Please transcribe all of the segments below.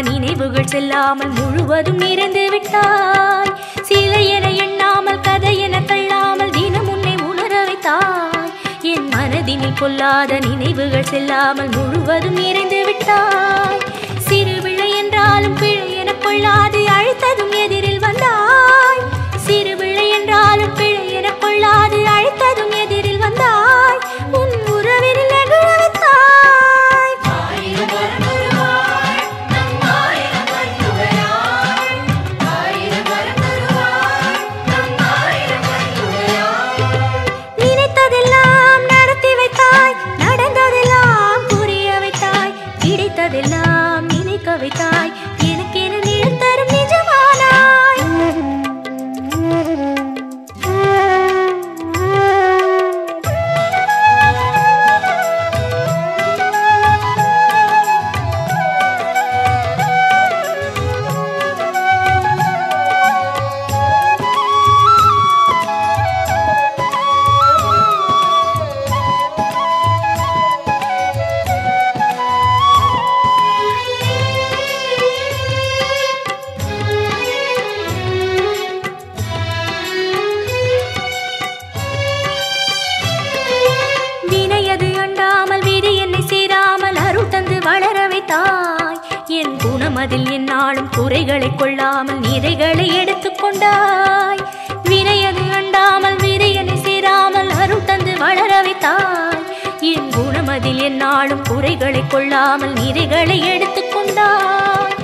நினைவுகள் செல்லாமல் முழுவதும் நிறைந்து விட்டாய். சிலை என எண்ணாமல் கதை என தள்ளாமல் தினம் உன்னை உணர வைத்தாய். என் மனதினில் கொள்ளாத நினைவுகள் செல்லாமல் முழுவதும் நிறைந்து விட்டாய். சிறு பிள்ளை என்றாலும் பிழை என கொள்ளாது அழைத்ததும் எதிரில் வந்தாய். சிறு பிள்ளை என்றாலும் பிழை என கொள்ளாது அழைத்ததும் எதிரில் வந்தாய். உன் உறவில் நெகிழ வைத்தாய். நினைத்ததெல்லாம் நடத்தி வைத்தாய், நடந்ததெல்லாம் புரிய வைத்தாய், கிடைத்ததெல்லாம் நினைக்க வைத்தாய், எனக்கென நிழல் தரும் நிஜமானாய். வினையது அண்டாமல் விதி என்னை சேராமல் அருள் தந்து வளர வைத்தாய். என் குணமதில் என்னாலும் குறைகளை கொள்ளாமல் நிறைகளை எடுத்துக் கொண்டாய். வினையது அண்டாமல் விதி என்னை சேராமல் அருள் தந்து வளர வைத்தாய். என் குணமதில் என்னாலும் குறைகளை கொள்ளாமல் நிறைகளை எடுத்துக் கொண்டாய்.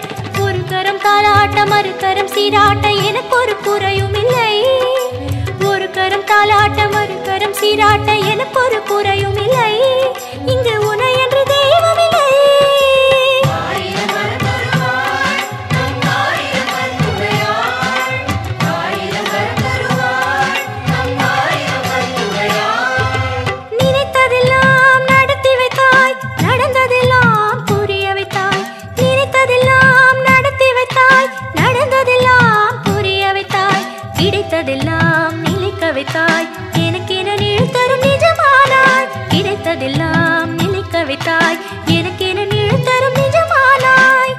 ஒரு கரம் தாலாட்ட மறுகரம் சீராட்ட எனக்கு ஒரு குறையும் இல்லை. ஒரு கரம் தாலாட்ட மறுகரம் சீராட்ட எனக்கு ஒரு குறையும் இல்லை. இங்கு உனை என்று தெய்வம் இல்லை. கிடைத்ததெல்லாம் நிலைக்க வைத்தாய் எனக்கென நிழல் தரும் நிஜமானாய் கிடைத்ததெல்லாம் நிலைக்க வைத்தாய் எனக்கென நிழல் தரும் நிஜமானாய்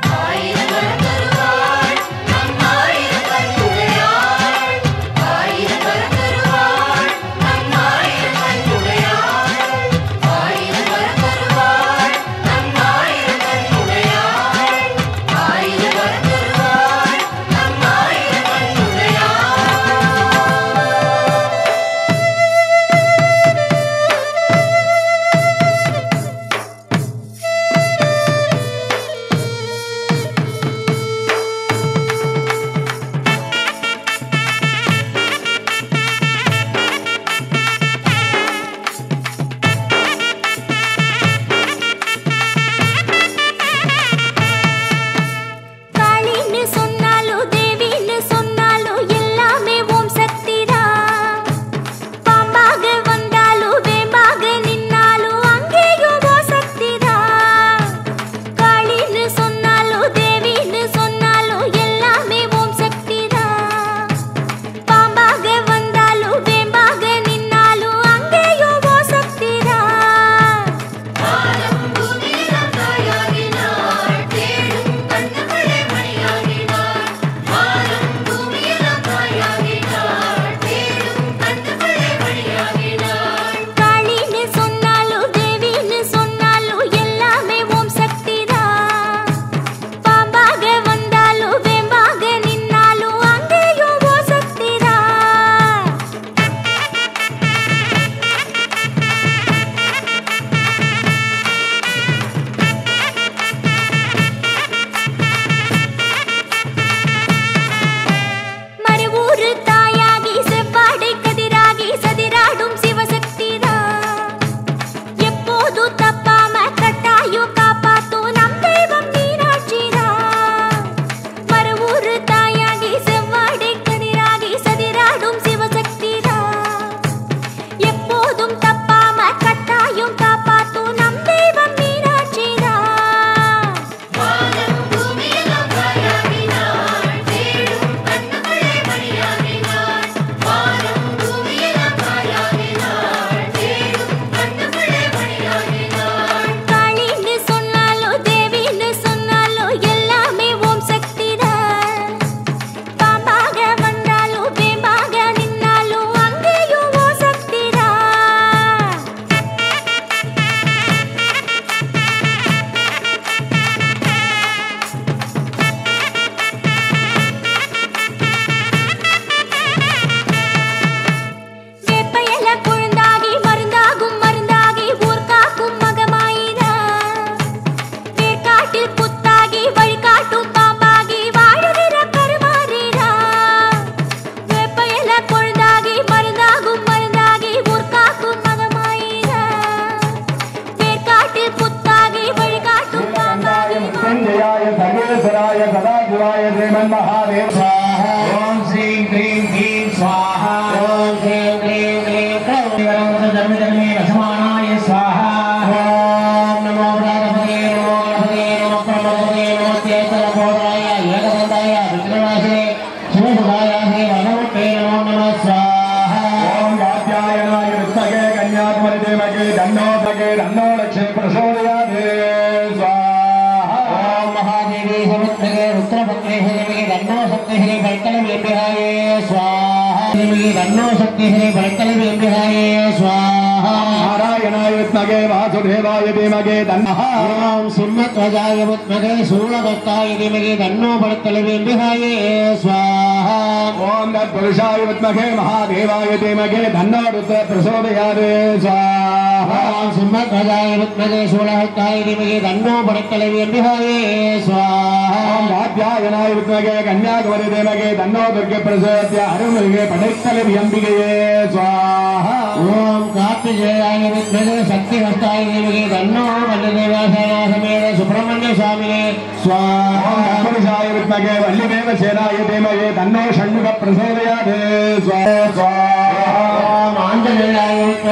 Swaha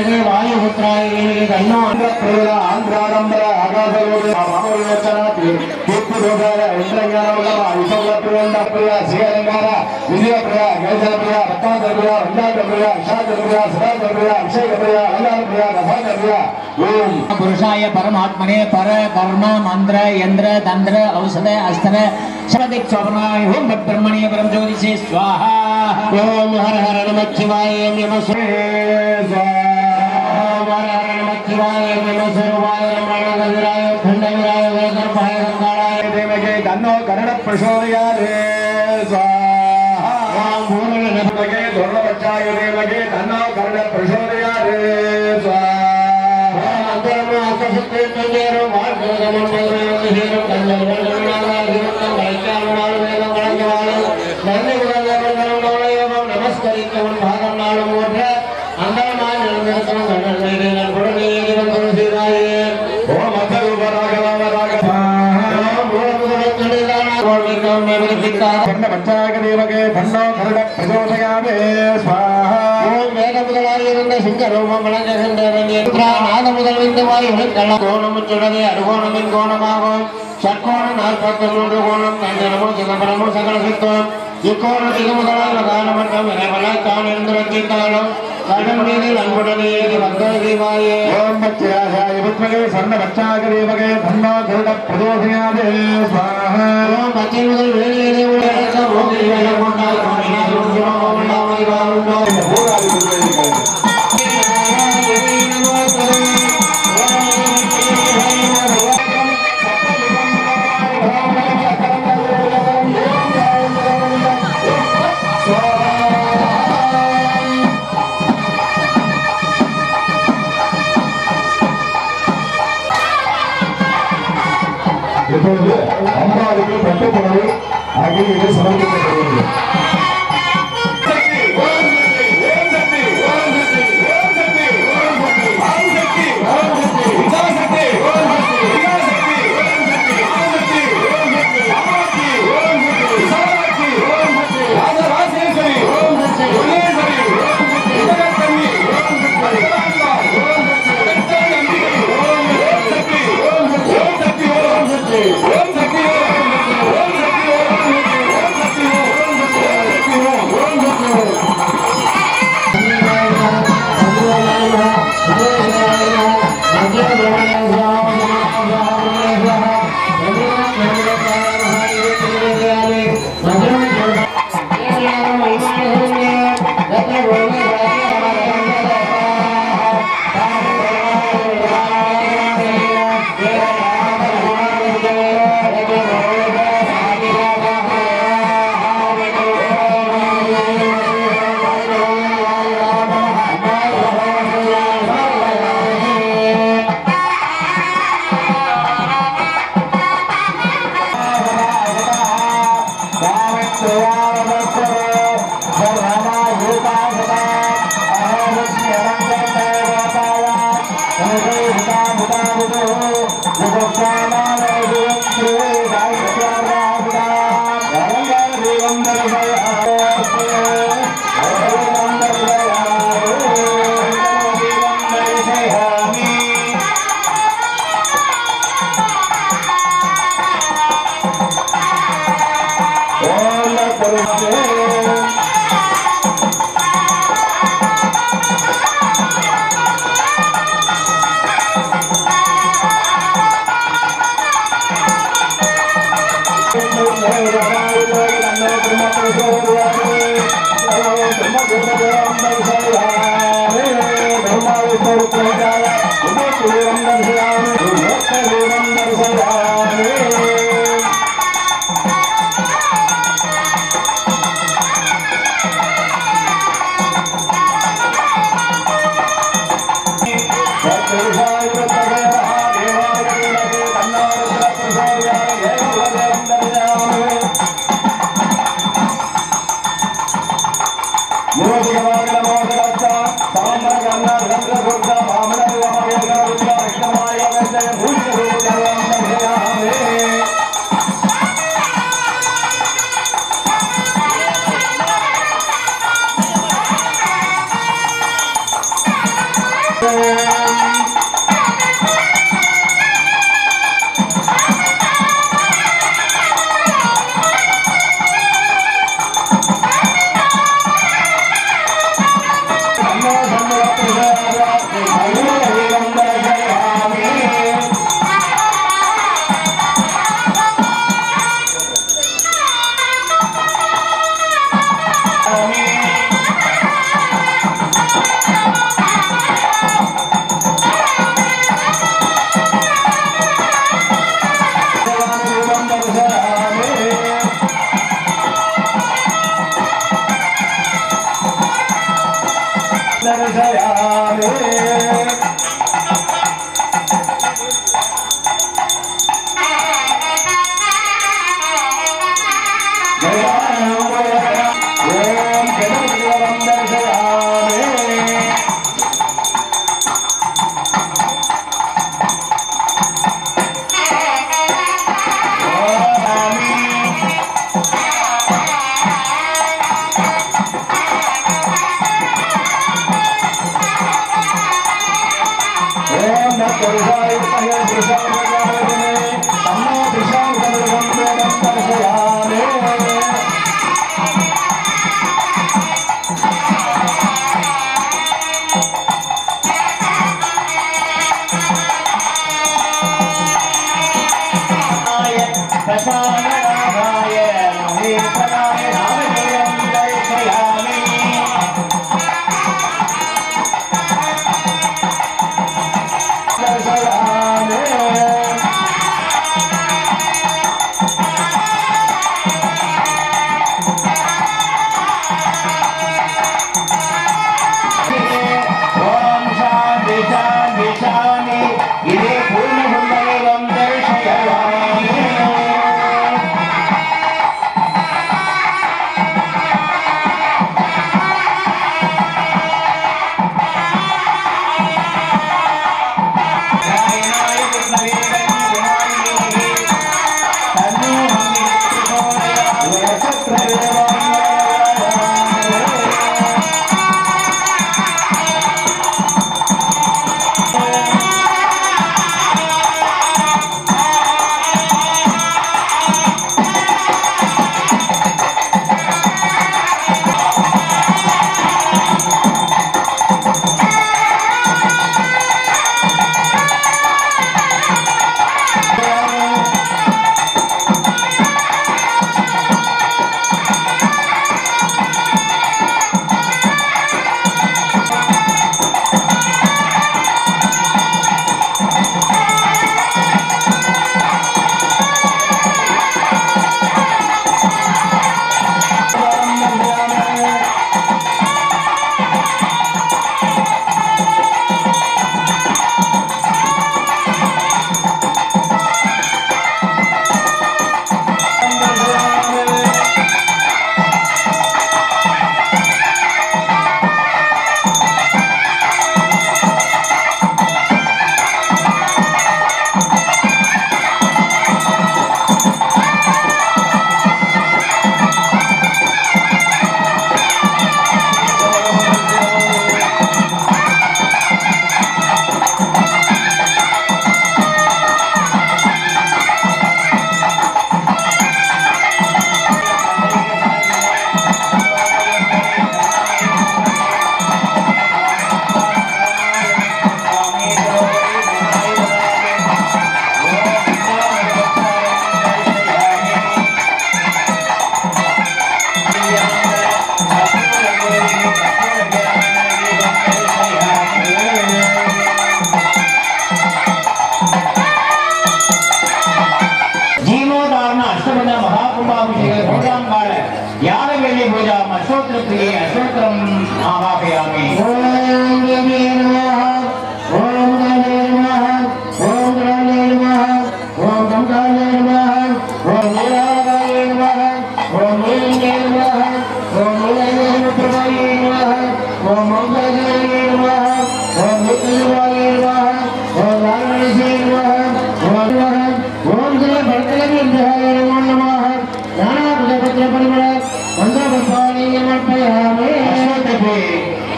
देवगे वायुपुत्राय देवगे तन्नो आंध्रप्रिय आंध्राडंबर आकाशलोके मामलोचनाति कीर्तिदोषाय इंद्रज्ञानवल्लभ विश्वप्रिय श्रीरंगार विजयप्रिय गैजप्रिय रत्नाप्रिय वंदाप्रिय शांतप्रिय सदाप्रिय अभिषेकप्रिय अलंकारप्रिय रसाप्रिय ओम पुरुषाय परमात्मने पर कर्म मंत्र यंत्र तंत्र औषध अस्त्र शब्दिक स्वप्नाय ओम ब्रह्मणे परम ज्योतिषे स्वाहा ओम हर हर नमः शिवाय नमः स्वाहा हर हर नमः शिवाय नमः सर्वाय नमः खंडवीराय वेदर्भाय गंगाराय देवगे तन्नो कर्ण प्रचोदयात् स्वाहा ओम भूमि नभगे धर्मवच्चाय देवगे तन्नो कर्ण प्रचोदयात् स्वाहा अंतरम आकाशते तंगेरो मार्गगमनमेरो कन्नडवल्लनागा दिवक्तं वैचारनाल वेदवळंगवाल नन्दिगुणवल्लनालयव नमस्करितवन भागं नाडु मोठ अंदरमाय निर्मितम गणनैरेन गुणनीयेन गुरुसीराये ओम अतरुपरागवराग ओम भूमगुणकणिदाना गोविंदं मेवृतिका कन्नबच्चाय देवगे धन्नो कर्ण प्रचोदयामे स्वाहा ओम வேதமுதலாயிருந்த சிங்கரூபம் விளங்குகின்றவனே நாதமுதல் விந்துவாய் உலகள கோணம் சுடதே அருகோணமின் கோணமாகும் ஷட்கோணம் 43 கோணம் தந்தனமும் சிதம்பரமும் சகல சித்தம் இக்கோணத்துக்கு முதலாக காலமட்டம் இறைவனாய் தான் இருந்திருந்தாலும் கடல் மீதில் அன்புடனே வந்த தீவாயே ஓம் பச்சாய புத்மகே சர்ண பச்சாக தேவகே தன்னோ கருட பிரதோஷயாதே ஸ்வாஹா ஓம் பச்சை முதல் வேலையிலே உலக ஓம் வேலை கொண்டாய் கோணினாய் ஓம் நாமை வாருண்டோ போராடி கொண்டிருக்கிறது இப்பொழுது அம்பாவுக்கு பட்டுப்புடவை ஆகிய சமர்ப்பிக்கப்படுகிறது.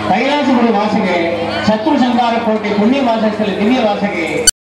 कैलासपुरी वासिगे शत्रु संघ பதினாறு கோடி புண்ணிய வாசகத்தில் திவ்ய வாசகே